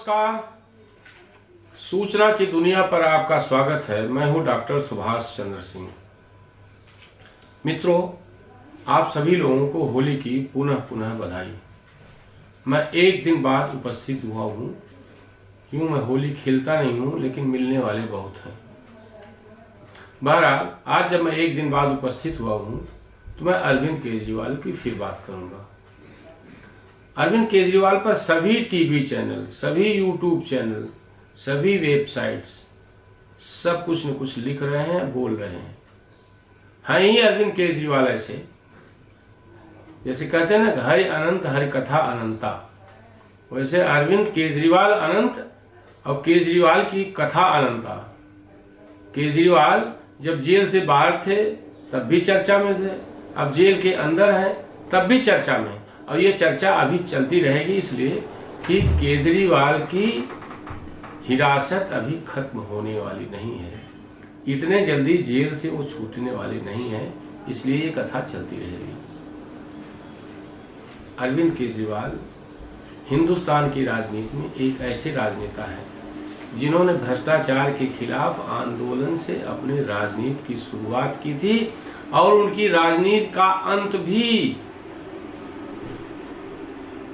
नमस्कार। सूचना की दुनिया पर आपका स्वागत है। मैं हूं डॉक्टर सुभाष चंद्र सिंह। मित्रों, आप सभी लोगों को होली की पुनः बधाई। मैं एक दिन बाद उपस्थित हुआ हूं। यूं मैं होली खेलता नहीं हूं, लेकिन मिलने वाले बहुत हैं। बहरहाल, आज जब मैं एक दिन बाद उपस्थित हुआ हूं तो मैं अरविंद केजरीवाल की फिर बात करूंगा। अरविंद केजरीवाल पर सभी टीवी चैनल, सभी यूट्यूब चैनल, सभी वेबसाइट्स सब कुछ न कुछ लिख रहे हैं, बोल रहे हैं। हाँ, ही अरविंद केजरीवाल ऐसे, जैसे कहते हैं ना, हरि अनंत हरि कथा अनंता, वैसे अरविंद केजरीवाल अनंत और केजरीवाल की कथा अनंता। केजरीवाल जब जेल से बाहर थे तब भी चर्चा में थे, अब जेल के अंदर हैं तब भी चर्चा में, और ये चर्चा अभी चलती रहेगी, इसलिए कि केजरीवाल की हिरासत अभी खत्म होने वाली नहीं है। इतने जल्दी जेल से वो छूटने वाली नहीं है, इसलिए ये कथा चलती रहेगी। अरविंद केजरीवाल हिंदुस्तान की राजनीति में एक ऐसे राजनेता हैं जिन्होंने भ्रष्टाचार के खिलाफ आंदोलन से अपने राजनीति की शुरुआत की थी, और उनकी राजनीति का अंत भी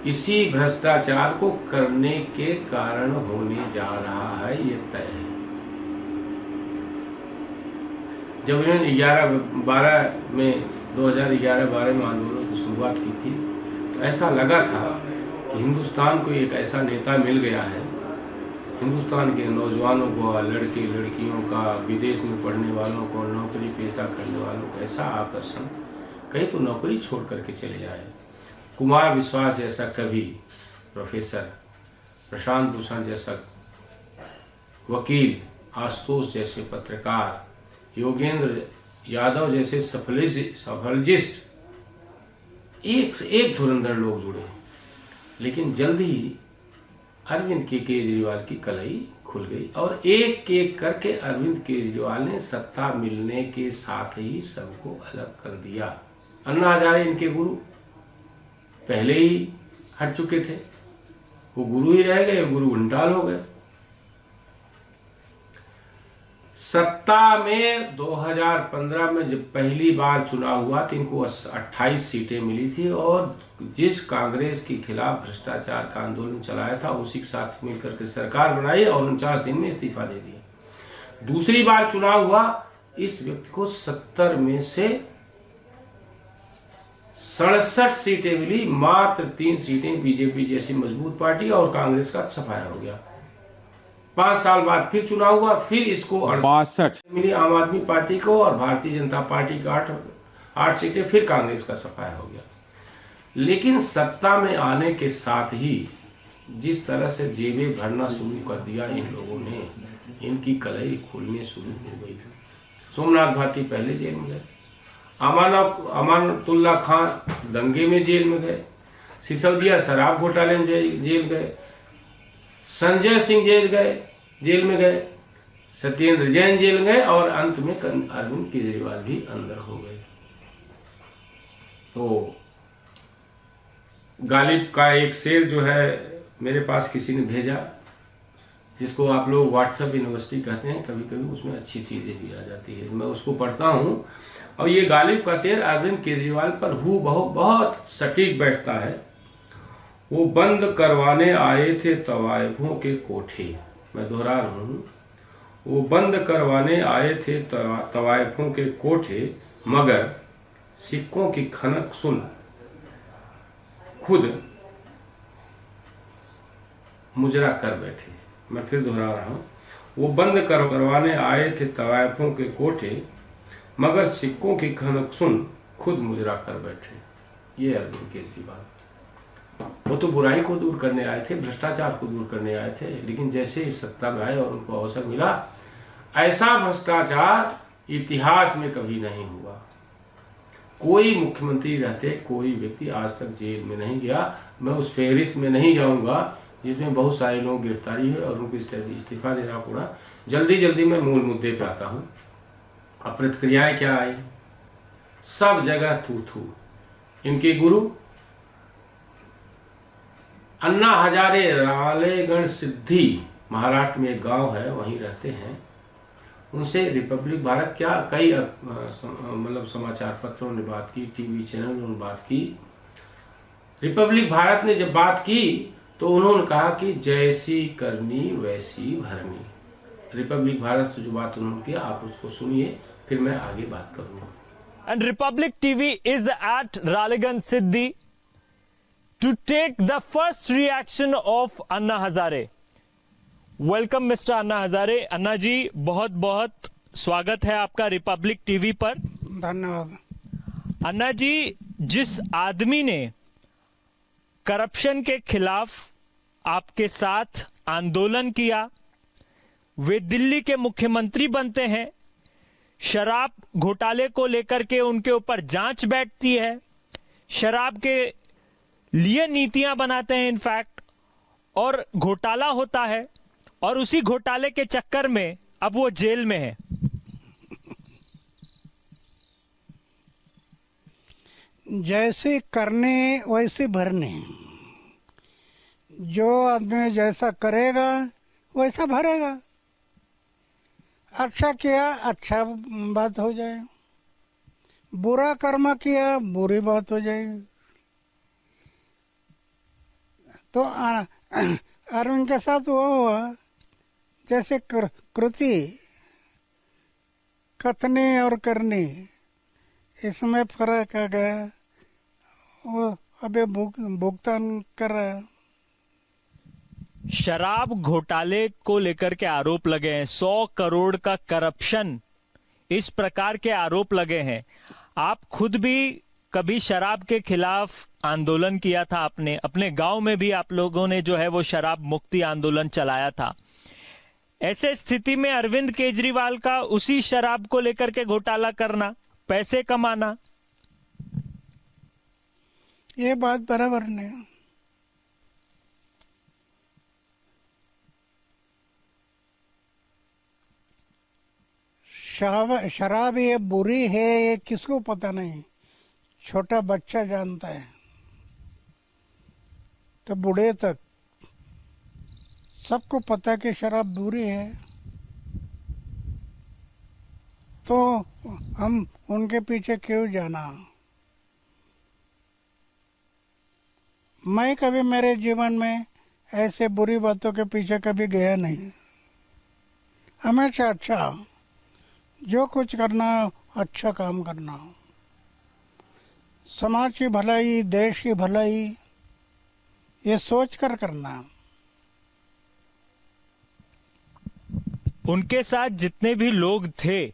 इसी भ्रष्टाचार को करने के कारण होने जा रहा है, ये तय है। जब इन्होंने 2011-12 में आंदोलन की शुरुआत की थी तो ऐसा लगा था कि हिंदुस्तान को एक ऐसा नेता मिल गया है, हिंदुस्तान के नौजवानों को, लड़के लड़कियों का, विदेश में पढ़ने वालों को, नौकरी पेशा करने वालों को ऐसा आकर्षण, कहीं तो नौकरी छोड़ करके चले जाए। कुमार विश्वास जैसा कवि, प्रोफेसर प्रशांत भूषण जैसा वकील, आशुतोष जैसे पत्रकार, योगेंद्र यादव जैसे सफलजिस्ट, एक से एक धुरंधर लोग जुड़े। लेकिन जल्द ही अरविंद केजरीवाल की कलई खुल गई, और एक एक करके अरविंद केजरीवाल ने सत्ता मिलने के साथ ही सबको अलग कर दिया। अन्ना हजारे इनके गुरु पहले ही हट चुके थे, वो गुरु ही रह गए, गुरु घंटाल हो गए। सत्ता में 2015 में जब पहली बार चुनाव हुआ तो इनको 28 सीटें मिली थी, और जिस कांग्रेस के खिलाफ भ्रष्टाचार का आंदोलन चलाया था उसी के साथ मिलकर के सरकार बनाई और 49 दिन में इस्तीफा दे दिया। दूसरी बार चुनाव हुआ, इस व्यक्ति को 70 में से 67 सीटें मिली, मात्र 3 सीटें बीजेपी जैसी मजबूत पार्टी और कांग्रेस का सफाया हो गया। 5 साल बाद फिर चुनाव हुआ, फिर इसको 68 मिली आम आदमी पार्टी को, और भारतीय जनता पार्टी का 8 सीटें, फिर कांग्रेस का सफाया हो गया। लेकिन सत्ता में आने के साथ ही जिस तरह से जेबें भरना शुरू कर दिया इन लोगों ने, इनकी कलई खुलने शुरू हो गई। सोमनाथ भारती पहले जेल में गए, अमानतुल्ला खान दंगे में जेल में गए, सिसोदिया शराब घोटाले में जेल गए, संजय सिंह जेल में गए, सत्येंद्र जैन जेल गए, और अंत में अरविंद केजरीवाल भी अंदर हो गए। तो गालिब का एक शेर जो है मेरे पास किसी ने भेजा, जिसको आप लोग व्हाट्सएप यूनिवर्सिटी कहते हैं, कभी कभी उसमें अच्छी चीजें भी आ जाती है, मैं उसको पढ़ता हूँ। और ये गालिब का शेर अरविंद केजरीवाल पर बहुत सटीक बैठता है। वो बंद करवाने आए थे तवायफों के कोठे, मैं दोहरा रहा हूँ, वो बंद करवाने आए थे तवायफों के कोठे, मगर सिक्कों की खनक सुन खुद मुजरा कर बैठे। मैं फिर दोहरा रहा हूँ, वो बंद करवाने आए थे तवायफों के कोठे, मगर सिक्कों की खनक सुन खुद मुजरा कर बैठे। ये अरविंद केजरीवाल, वो तो बुराई को दूर करने आए थे, भ्रष्टाचार को दूर करने आए थे, लेकिन जैसे इस सत्ता में आए और उनको अवसर मिला, ऐसा भ्रष्टाचार इतिहास में कभी नहीं हुआ। कोई मुख्यमंत्री रहते कोई व्यक्ति आज तक जेल में नहीं गया। मैं उस फहरिस्त में नहीं जाऊंगा जिसमें बहुत सारे लोग गिरफ्तारी है और उनको इस्तीफा देना पड़ा। जल्दी मैं मूल मुद्दे पे आता हूँ। अब प्रतिक्रियाएं क्या आई? सब जगह थू थू। इनके गुरु अन्ना हजारे रालेगण सिद्धि, महाराष्ट्र में एक गांव है, वहीं रहते हैं। उनसे रिपब्लिक भारत क्या कई मतलब समाचार पत्रों ने बात की, टीवी चैनलों ने बात की। रिपब्लिक भारत ने जब बात की तो उन्होंने कहा कि जैसी करनी वैसी भरनी। रिपब्लिक भारत से जो बात उन्होंने किया, आप उसको सुनिए, फिर मैं आगे बात करूंगा। And Republic TV is at Ralegan Siddhi to take the first reaction of Anna Hazare. Welcome Mr. Anna Hazare. अन्ना जी, बहुत बहुत स्वागत है आपका रिपब्लिक टीवी पर। धन्यवाद। अन्ना जी, जिस आदमी ने करप्शन के खिलाफ आपके साथ आंदोलन किया, वे दिल्ली के मुख्यमंत्री बनते हैं, शराब घोटाले को लेकर के उनके ऊपर जांच बैठती है, शराब के लिए नीतियां बनाते हैं इनफैक्ट, और घोटाला होता है, और उसी घोटाले के चक्कर में अब वो जेल में है। जैसे करने वैसे भरने, जो आदमी जैसा करेगा वैसा भरेगा। अच्छा किया अच्छा बात हो जाए, बुरा कर्म किया बुरी बात हो जाएगी। तो अरविंद के साथ वो हुआ, जैसे कृति कथनी और करनी, इसमें फर्क आ गया। वो अभी भुगतान कर रहा है। शराब घोटाले को लेकर के आरोप लगे हैं, 100 करोड़ का करप्शन, इस प्रकार के आरोप लगे हैं। आप खुद भी कभी शराब के खिलाफ आंदोलन किया था, आपने अपने गांव में भी आप लोगों ने जो है वो शराब मुक्ति आंदोलन चलाया था। ऐसे स्थिति में अरविंद केजरीवाल का उसी शराब को लेकर के घोटाला करना, पैसे कमाना, ये बात बराबर नहीं। शराब ये बुरी है ये किसको पता नहीं, छोटा बच्चा जानता है तो बूढ़े तक सबको पता है कि शराब बुरी है। तो हम उनके पीछे क्यों जाना। मैं कभी मेरे जीवन में ऐसे बुरी बातों के पीछे कभी गया नहीं। हमेशा अच्छा, जो कुछ करना अच्छा काम करना, समाज की भलाई देश की भलाई ये सोच कर करना। उनके साथ जितने भी लोग थे,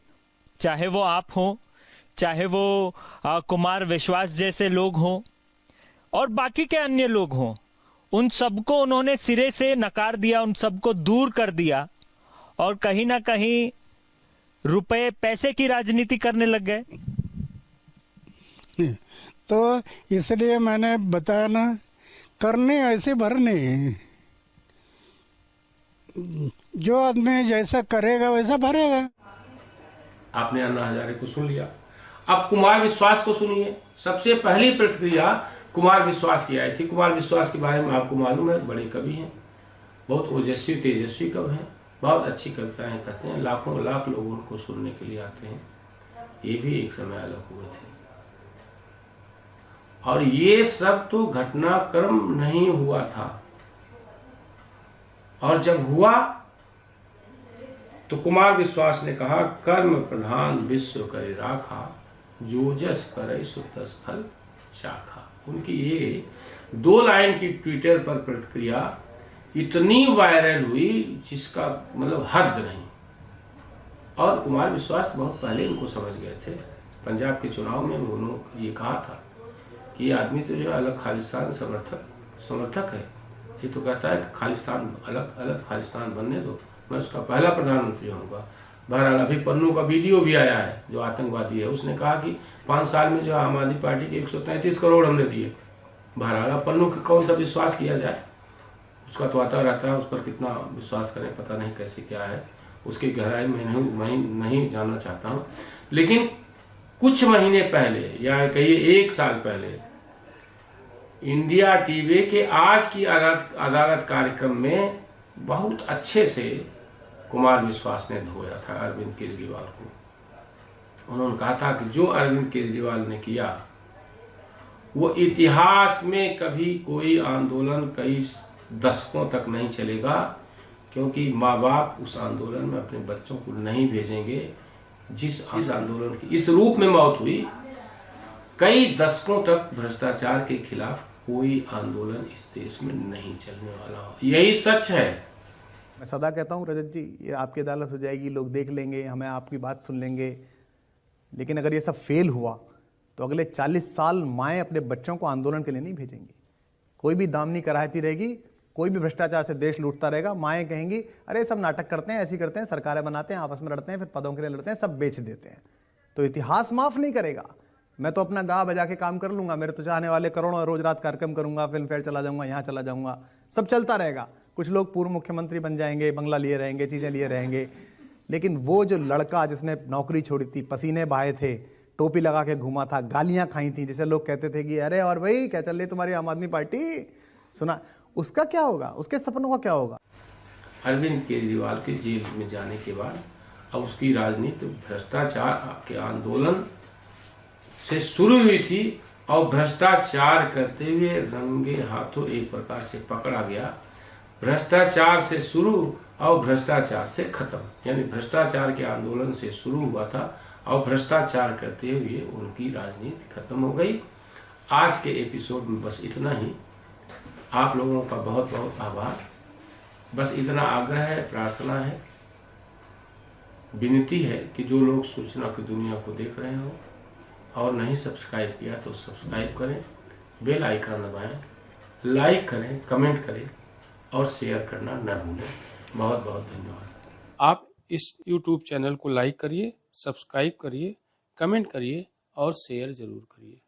चाहे वो आप हो, चाहे वो कुमार विश्वास जैसे लोग हों और बाकी के अन्य लोग हों, उन सबको उन्होंने सिरे से नकार दिया, उन सबको दूर कर दिया और कहीं ना कहीं रुपए पैसे की राजनीति करने लग गए। तो इसलिए मैंने बताया ना, करने ऐसे भरने, जो आदमी जैसा करेगा वैसा भरेगा। आपने अन्ना हजारे को सुन लिया, अब कुमार विश्वास को सुनिए। सबसे पहली प्रतिक्रिया कुमार विश्वास की आई थी। कुमार विश्वास के बारे में आपको मालूम है, बड़े कवि हैं, बहुत ओजस्वी तेजस्वी कवि हैं, बहुत अच्छी कविताएं कहते हैं, लाखों लाख लोग उनको सुनने के लिए आते हैं। ये भी एक समय अलग हुए थे। और ये सब तो घटनाक्रम नहीं हुआ था, और जब हुआ तो कुमार विश्वास ने कहा, कर्म प्रधान विश्व करे राखा, जो जस करे सो तस फल शाखा। उनकी ये 2 लाइन की ट्विटर पर प्रतिक्रिया इतनी वायरल हुई जिसका मतलब हद नहीं। और कुमार विश्वास बहुत पहले इनको समझ गए थे। पंजाब के चुनाव में उन्होंने ये कहा था कि ये आदमी तो जो है अलग खालिस्तान समर्थक है, ये तो कहता है कि खालिस्तान अलग अलग खालिस्तान बनने दो, मैं उसका पहला प्रधानमंत्री होऊंगा। बहरहाल अभी पन्नू का वीडियो भी आया है, जो आतंकवादी है, उसने कहा कि 5 साल में जो आम आदमी पार्टी के 133 करोड़ हमने दिए। बहरहाल पन्नू का कौन सा विश्वास किया जाए, उसका तो आता रहता है, उस पर कितना विश्वास करें पता नहीं कैसे क्या है, उसकी गहराई में नहीं जानना चाहता हूँ। लेकिन कुछ महीने पहले या कहिए 1 साल पहले इंडिया टीवी के आज की अदालत कार्यक्रम में बहुत अच्छे से कुमार विश्वास ने धोया था अरविंद केजरीवाल को। उन्होंने कहा था कि जो अरविंद केजरीवाल ने किया वो इतिहास में कभी कोई आंदोलन कई दशकों तक नहीं चलेगा, क्योंकि माँ बाप उस आंदोलन में अपने बच्चों को नहीं भेजेंगे जिस आंदोलन की इस रूप में मौत हुई। कई दशकों तक भ्रष्टाचार के खिलाफ कोई आंदोलन इस देश में नहीं चलने वाला, यही सच है। मैं सदा कहता हूँ रजत जी, ये आपकी अदालत हो जाएगी, लोग देख लेंगे, हमें आपकी बात सुन लेंगे, लेकिन अगर ये सब फेल हुआ तो अगले 40 साल माएँ अपने बच्चों को आंदोलन के लिए नहीं भेजेंगी। कोई भी दामनी कराहती रहेगी, कोई भी भ्रष्टाचार से देश लूटता रहेगा, माएँ कहेंगी अरे सब नाटक करते हैं, ऐसी करते हैं, सरकारें बनाते हैं, आपस में लड़ते हैं, फिर पदों के लिए लड़ते हैं, सब बेच देते हैं। तो इतिहास माफ़ नहीं करेगा। मैं तो अपना गा बजा के काम कर लूँगा, मेरे तो चाहने वाले करोड़ों, रोज रात कार्यक्रम करूँगा, फिल्म फेयर चला जाऊँगा, यहाँ चला जाऊँगा, सब चलता रहेगा। कुछ लोग पूर्व मुख्यमंत्री बन जाएंगे, बंगला लिए रहेंगे, चीज़ें लिए रहेंगे, लेकिन वो जो लड़का जिसने नौकरी छोड़ी थी, पसीने बहाए थे, टोपी लगा के घूमा था, गालियाँ खाई थी, जिसे लोग कहते थे कि अरे और भाई क्या चल रही तुम्हारी आम आदमी पार्टी, सुना, उसका क्या होगा, उसके सपनों का क्या होगा? अरविंद केजरीवाल के जेल में जाने के बाद अब उसकी राजनीति भ्रष्टाचार के आंदोलन से शुरू हुई थी और भ्रष्टाचार करते हुए रंगे हाथों एक प्रकार से पकड़ा गया। भ्रष्टाचार से शुरू और भ्रष्टाचार से खत्म, यानी भ्रष्टाचार के आंदोलन से शुरू हुआ था और भ्रष्टाचार करते हुए उनकी राजनीति खत्म हो गई। आज के एपिसोड में बस इतना ही। आप लोगों का बहुत बहुत आभार। बस इतना आग्रह है, प्रार्थना है, विनती है कि जो लोग सूचना की दुनिया को देख रहे हो और नहीं सब्सक्राइब किया तो सब्सक्राइब करें, बेल आइकन दबाएं, लाइक करें, कमेंट करें और शेयर करना न भूलें। बहुत बहुत धन्यवाद। आप इस YouTube चैनल को लाइक करिए, सब्सक्राइब करिए, कमेंट करिए और शेयर जरूर करिए।